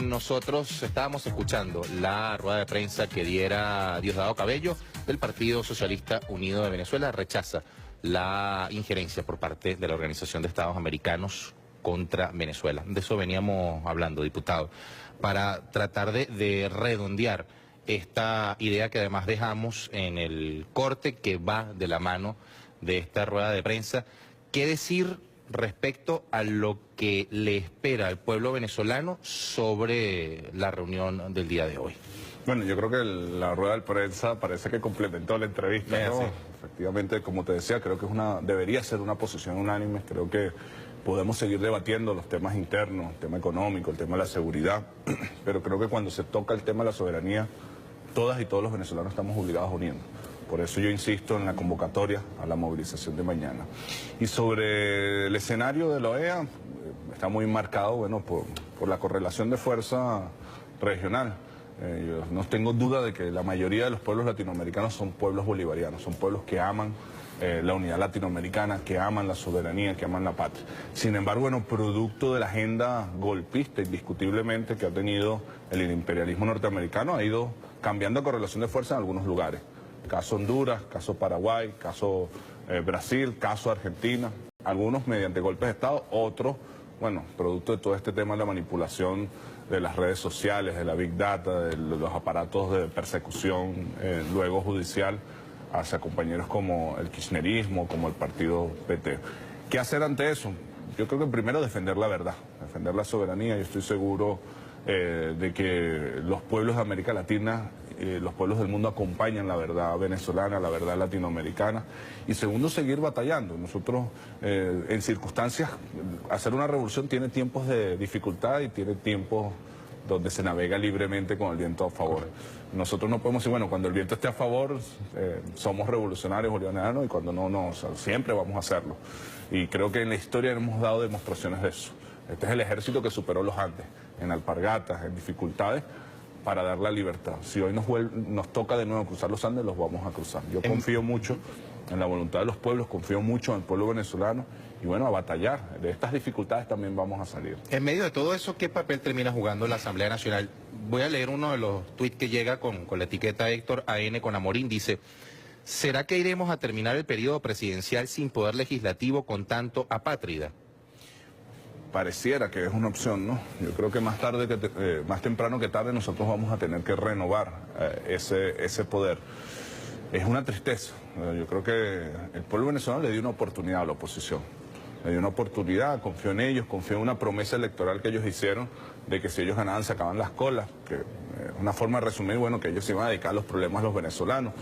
Nosotros estábamos escuchando la rueda de prensa que diera Diosdado Cabello del Partido Socialista Unido de Venezuela. Rechaza la injerencia por parte de la Organización de Estados Americanos contra Venezuela. De eso veníamos hablando, diputado, para tratar de redondear esta idea que además dejamos en el corte que va de la mano de esta rueda de prensa. ¿Qué decir respecto a lo que le espera al pueblo venezolano sobre la reunión del día de hoy? Bueno, yo creo que la rueda de prensa parece que complementó la entrevista, ¿no? Sí. Efectivamente, como te decía, creo que debería ser una posición unánime. Creo que podemos seguir debatiendo los temas internos, el tema económico, el tema de la seguridad, pero creo que cuando se toca el tema de la soberanía, todas y todos los venezolanos estamos obligados a unirnos. Por eso yo insisto en la convocatoria a la movilización de mañana. Y sobre el escenario de la OEA, está muy marcado, bueno, por la correlación de fuerza regional. Yo no tengo duda de que la mayoría de los pueblos latinoamericanos son pueblos bolivarianos, son pueblos que aman la unidad latinoamericana, que aman la soberanía, que aman la patria. Sin embargo, bueno, producto de la agenda golpista, indiscutiblemente, que ha tenido el imperialismo norteamericano, ha ido cambiando la correlación de fuerza en algunos lugares. Caso Honduras, caso Paraguay, caso Brasil, caso Argentina, algunos mediante golpes de Estado, otros, bueno, producto de todo este tema de la manipulación de las redes sociales, de la Big Data, de los aparatos de persecución, luego judicial, hacia compañeros como el kirchnerismo, como el partido PT. ¿Qué hacer ante eso? Yo creo que primero defender la verdad, defender la soberanía. Yo estoy seguro de que los pueblos de América Latina, los pueblos del mundo acompañan la verdad venezolana, la verdad latinoamericana. Y segundo, seguir batallando. Nosotros, en circunstancias, hacer una revolución tiene tiempos de dificultad y tiene tiempos donde se navega libremente con el viento a favor. Nosotros no podemos decir, bueno, cuando el viento esté a favor, somos revolucionarios bolivarianos, y cuando no, o sea, siempre vamos a hacerlo. Y creo que en la historia hemos dado demostraciones de eso. Este es el ejército que superó los Andes, en alpargatas, en dificultades, para dar la libertad. Si hoy nos toca de nuevo cruzar los Andes, los vamos a cruzar. Yo confío mucho en la voluntad de los pueblos, confío mucho en el pueblo venezolano, y bueno, a batallar. De estas dificultades también vamos a salir. En medio de todo eso, ¿qué papel termina jugando la Asamblea Nacional? Voy a leer uno de los tuits que llega con la etiqueta Héctor AN con Amorín. Dice: ¿será que iremos a terminar el periodo presidencial sin poder legislativo con tanto apátrida? Pareciera que es una opción, ¿no? Yo creo que más temprano que tarde nosotros vamos a tener que renovar ese poder. Es una tristeza. Yo creo que el pueblo venezolano le dio una oportunidad a la oposición. Le dio una oportunidad, confió en ellos, confió en una promesa electoral que ellos hicieron de que si ellos ganaban se acaban las colas, que es una forma de resumir, bueno, que ellos se iban a dedicar a los problemas de los venezolanos.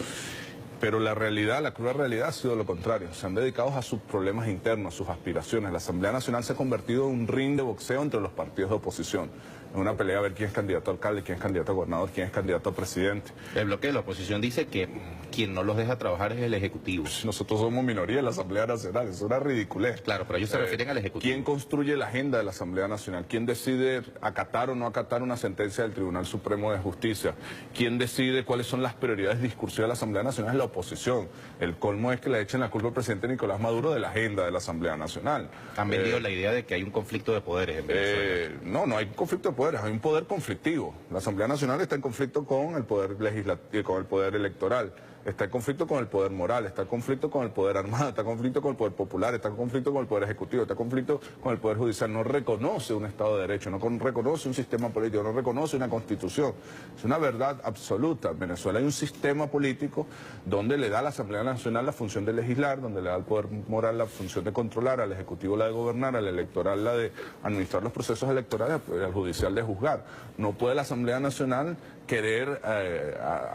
Pero la realidad, la cruda realidad ha sido lo contrario. Se han dedicado a sus problemas internos, a sus aspiraciones. La Asamblea Nacional se ha convertido en un ring de boxeo entre los partidos de oposición. En una pelea a ver quién es candidato a alcalde, quién es candidato a gobernador, quién es candidato a presidente. El bloque de la oposición dice que quien no los deja trabajar es el Ejecutivo. Nosotros somos minoría en la Asamblea Nacional, es una ridiculez. Claro, pero ellos se refieren al Ejecutivo. ¿Quién construye la agenda de la Asamblea Nacional? ¿Quién decide acatar o no acatar una sentencia del Tribunal Supremo de Justicia? ¿Quién decide cuáles son las prioridades discursivas de la Asamblea Nacional? Es la oposición. El colmo es que le echen la culpa al presidente Nicolás Maduro de la agenda de la Asamblea Nacional. Han vendido la idea de que hay un conflicto de poderes en Venezuela. No hay un conflicto de poderes, hay un poder conflictivo. La Asamblea Nacional está en conflicto con el poder legislativo, con el poder electoral, está en conflicto con el poder moral, está en conflicto con el poder armado, está en conflicto con el poder popular, está en conflicto con el poder ejecutivo, está en conflicto con el poder judicial. No reconoce un Estado de Derecho, no reconoce un sistema político, no reconoce una constitución. Es una verdad absoluta. En Venezuela hay un sistema político donde le da a la Asamblea Nacional la función de legislar, donde le da al poder moral la función de controlar, al ejecutivo la de gobernar, al electoral la de administrar los procesos electorales, al judicial de juzgar. No puede la Asamblea Nacional querer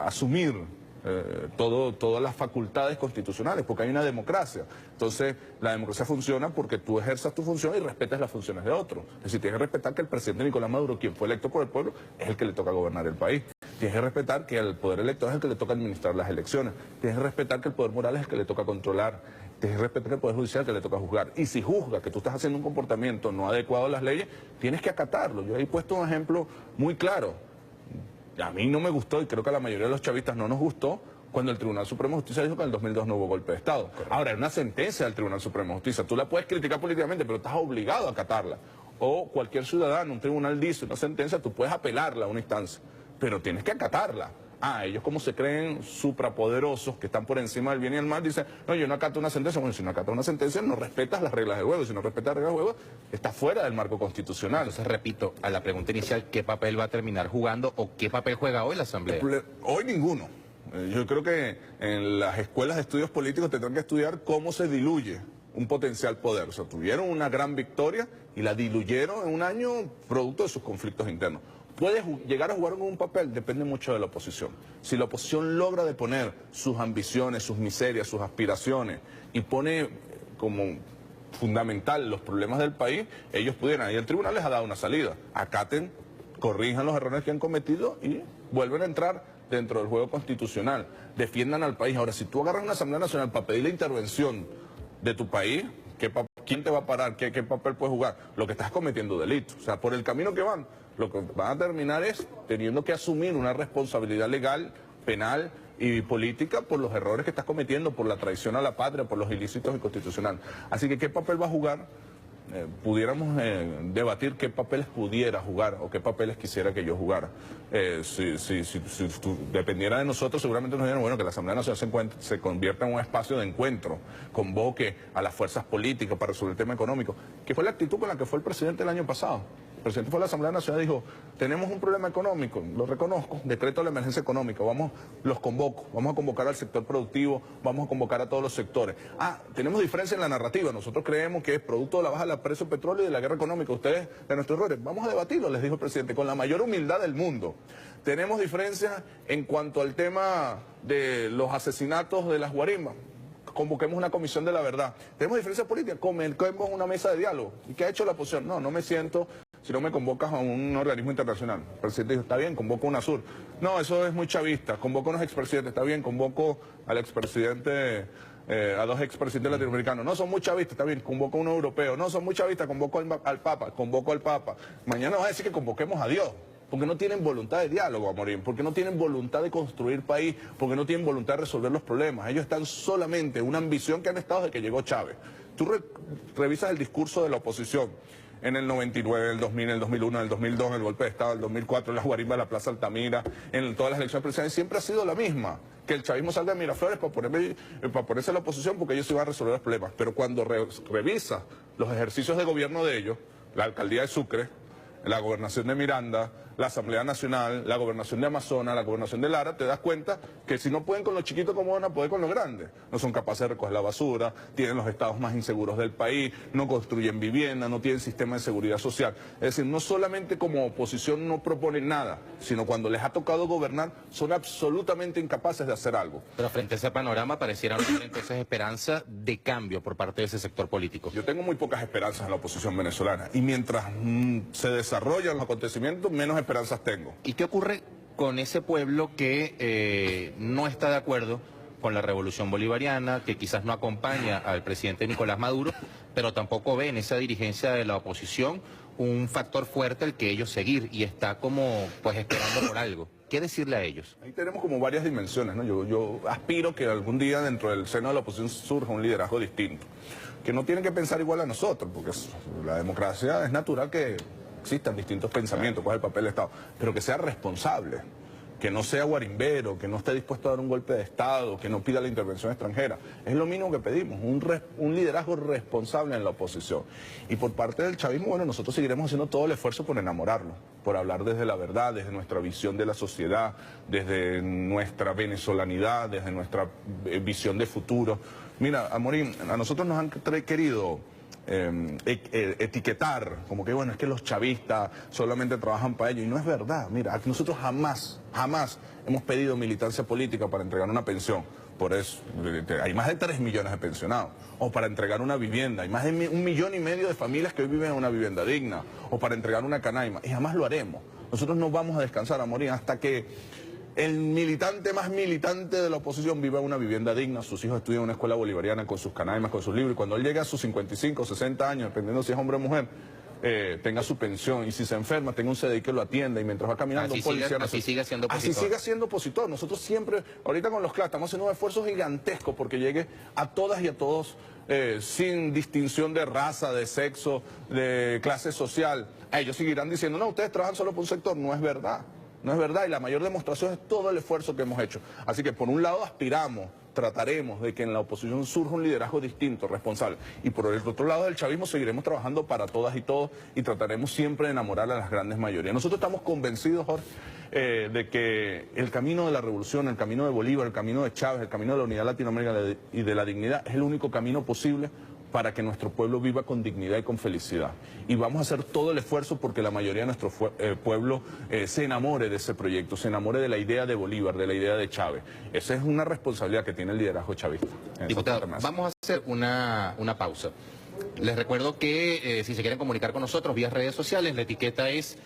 asumir todas las facultades constitucionales, porque hay una democracia. Entonces, la democracia funciona porque tú ejerzas tu función y respetas las funciones de otros. Es decir, tienes que respetar que el presidente Nicolás Maduro, quien fue electo por el pueblo, es el que le toca gobernar el país. Tienes que respetar que el poder electoral es el que le toca administrar las elecciones. Tienes que respetar que el poder moral es el que le toca controlar. Tienes que respetar que el poder judicial es el que le toca juzgar. Y si juzga que tú estás haciendo un comportamiento no adecuado a las leyes, tienes que acatarlo. Yo he puesto un ejemplo muy claro. A mí no me gustó, y creo que a la mayoría de los chavistas no nos gustó, cuando el Tribunal Supremo de Justicia dijo que en el 2002 no hubo golpe de Estado. Correcto. Ahora, hay una sentencia del Tribunal Supremo de Justicia. Tú la puedes criticar políticamente, pero estás obligado a acatarla. o cualquier ciudadano, un tribunal dice una sentencia, tú puedes apelarla a una instancia, pero tienes que acatarla. Ellos como se creen suprapoderosos, que están por encima del bien y el mal, dicen, no, yo no acato una sentencia. Bueno, si no acatas una sentencia, no respetas las reglas del juego. Si no respetas las reglas del juego, estás fuera del marco constitucional. Entonces, repito, a la pregunta inicial, ¿qué papel va a terminar jugando o qué papel juega hoy la Asamblea? Hoy ninguno. Yo creo que en las escuelas de estudios políticos tendrán que estudiar cómo se diluye un potencial poder. O sea, tuvieron una gran victoria y la diluyeron en un año producto de sus conflictos internos. ¿Puede llegar a jugar con un papel? Depende mucho de la oposición. Si la oposición logra deponer sus ambiciones, sus miserias, sus aspiraciones y pone como fundamental los problemas del país, ellos pudieran. Y el tribunal les ha dado una salida. Acaten, corrijan los errores que han cometido y vuelven a entrar dentro del juego constitucional. Defiendan al país. Ahora, si tú agarras una Asamblea Nacional para pedir la intervención de tu país, ¿quién te va a parar? ¿Qué papel puedes jugar? Lo que estás cometiendo delito. O sea, por el camino que van, lo que van a terminar es teniendo que asumir una responsabilidad legal, penal y política por los errores que estás cometiendo, por la traición a la patria, por los ilícitos inconstitucionales. Así que, ¿qué papel va a jugar? Pudiéramos debatir qué papeles pudiera jugar o qué papeles quisiera que yo jugara. Si dependiera de nosotros, seguramente nos dirían, bueno, que la Asamblea Nacional se convierta en un espacio de encuentro, convoque a las fuerzas políticas para resolver el tema económico, que fue la actitud con la que fue el presidente el año pasado. El presidente fue a la Asamblea Nacional y dijo, tenemos un problema económico, lo reconozco, decreto de la emergencia económica, los convoco, vamos a convocar al sector productivo, vamos a convocar a todos los sectores. Tenemos diferencia en la narrativa, nosotros creemos que es producto de la baja del precio del petróleo y de la guerra económica, ustedes de nuestros errores, vamos a debatirlo, les dijo el presidente, con la mayor humildad del mundo. Tenemos diferencias en cuanto al tema de los asesinatos de las guarimbas. Convoquemos una comisión de la verdad. Tenemos diferencias políticas, convoquemos una mesa de diálogo. ¿Y qué ha hecho la oposición? No me siento si no me convocas a un organismo internacional. El presidente dijo, está bien, convoco a UNASUR. No, eso es muy chavista. Convoco a unos expresidentes, está bien, convoco al expresidente, a dos expresidentes latinoamericanos. No, son muy chavistas, está bien, convoco a uno europeo. No, son muy chavistas, convoco al Papa, convoco al Papa. Mañana vas a decir que convoquemos a Dios. Porque no tienen voluntad de diálogo, Amorín, porque no tienen voluntad de construir país, porque no tienen voluntad de resolver los problemas. Ellos están solamente en una ambición que han estado desde que llegó Chávez. Tú revisas el discurso de la oposición en el 99, en el 2000, en el 2001, en el 2002, en el golpe de Estado, en el 2004, en la guarimba de la Plaza Altamira, en todas las elecciones presidenciales, siempre ha sido la misma. Que el chavismo salga de Miraflores para ponerse a la oposición porque ellos iban a resolver los problemas. Pero cuando revisas los ejercicios de gobierno de ellos, la alcaldía de Sucre, la gobernación de Miranda, la Asamblea Nacional, la gobernación de Amazonas, la gobernación de Lara, te das cuenta que si no pueden con los chiquitos, ¿cómo van a poder con los grandes? No son capaces de recoger la basura, tienen los estados más inseguros del país, no construyen vivienda, no tienen sistema de seguridad social. Es decir, no solamente como oposición no proponen nada, sino cuando les ha tocado gobernar, son absolutamente incapaces de hacer algo. Pero frente a ese panorama pareciera no tener entonces esperanza de cambio por parte de ese sector político. Yo tengo muy pocas esperanzas en la oposición venezolana y mientras se desarrollan los acontecimientos, menos esperanzas tengo. ¿Y qué ocurre con ese pueblo que no está de acuerdo con la revolución bolivariana, que quizás no acompaña al presidente Nicolás Maduro, pero tampoco ve en esa dirigencia de la oposición un factor fuerte al que ellos seguir y está como pues esperando por algo? ¿Qué decirle a ellos? Ahí tenemos como varias dimensiones, ¿no? Yo aspiro que algún día dentro del seno de la oposición surja un liderazgo distinto, que no tienen que pensar igual a nosotros, porque la democracia es natural que existan distintos pensamientos, cuál es el papel del Estado, pero que sea responsable, que no sea guarimbero, que no esté dispuesto a dar un golpe de Estado, que no pida la intervención extranjera. Es lo mínimo que pedimos, un liderazgo responsable en la oposición. Y por parte del chavismo, bueno, nosotros seguiremos haciendo todo el esfuerzo por enamorarlo, por hablar desde la verdad, desde nuestra visión de la sociedad, desde nuestra venezolanidad, desde nuestra visión de futuro. Mira, Amorín, a nosotros nos han querido etiquetar, como que bueno, es que los chavistas solamente trabajan para ellos, y no es verdad. Mira, nosotros jamás hemos pedido militancia política para entregar una pensión. Por eso, hay más de 3 millones de pensionados. O para entregar una vivienda, hay más de 1,5 millones de familias que hoy viven en una vivienda digna. O para entregar una canaima, y jamás lo haremos. Nosotros no vamos a descansar, Amorín, hasta que el militante más militante de la oposición vive en una vivienda digna, sus hijos estudian en una escuela bolivariana con sus canaimas, con sus libros, y cuando él llegue a sus 55, 60 años, dependiendo si es hombre o mujer, tenga su pensión, y si se enferma, tenga un CDI que lo atienda, y mientras va caminando un policía... Así sigue siendo opositor. Así sigue siendo opositor. Nosotros siempre, ahorita con los CLAS, estamos haciendo un esfuerzo gigantesco porque llegue a todas y a todos sin distinción de raza, de sexo, de clase social. Ellos seguirán diciendo, no, ustedes trabajan solo por un sector. No es verdad. No es verdad, y la mayor demostración es todo el esfuerzo que hemos hecho. Así que por un lado aspiramos, trataremos de que en la oposición surja un liderazgo distinto, responsable. Y por el otro lado del chavismo seguiremos trabajando para todas y todos y trataremos siempre de enamorar a las grandes mayorías. Nosotros estamos convencidos, Jorge, de que el camino de la revolución, el camino de Bolívar, el camino de Chávez, el camino de la unidad latinoamericana y de la dignidad es el único camino posible para que nuestro pueblo viva con dignidad y con felicidad. Y vamos a hacer todo el esfuerzo porque la mayoría de nuestro pueblo se enamore de ese proyecto, se enamore de la idea de Bolívar, de la idea de Chávez. Esa es una responsabilidad que tiene el liderazgo chavista. Diputado, vamos a hacer una pausa. Les recuerdo que si se quieren comunicar con nosotros vía redes sociales, la etiqueta es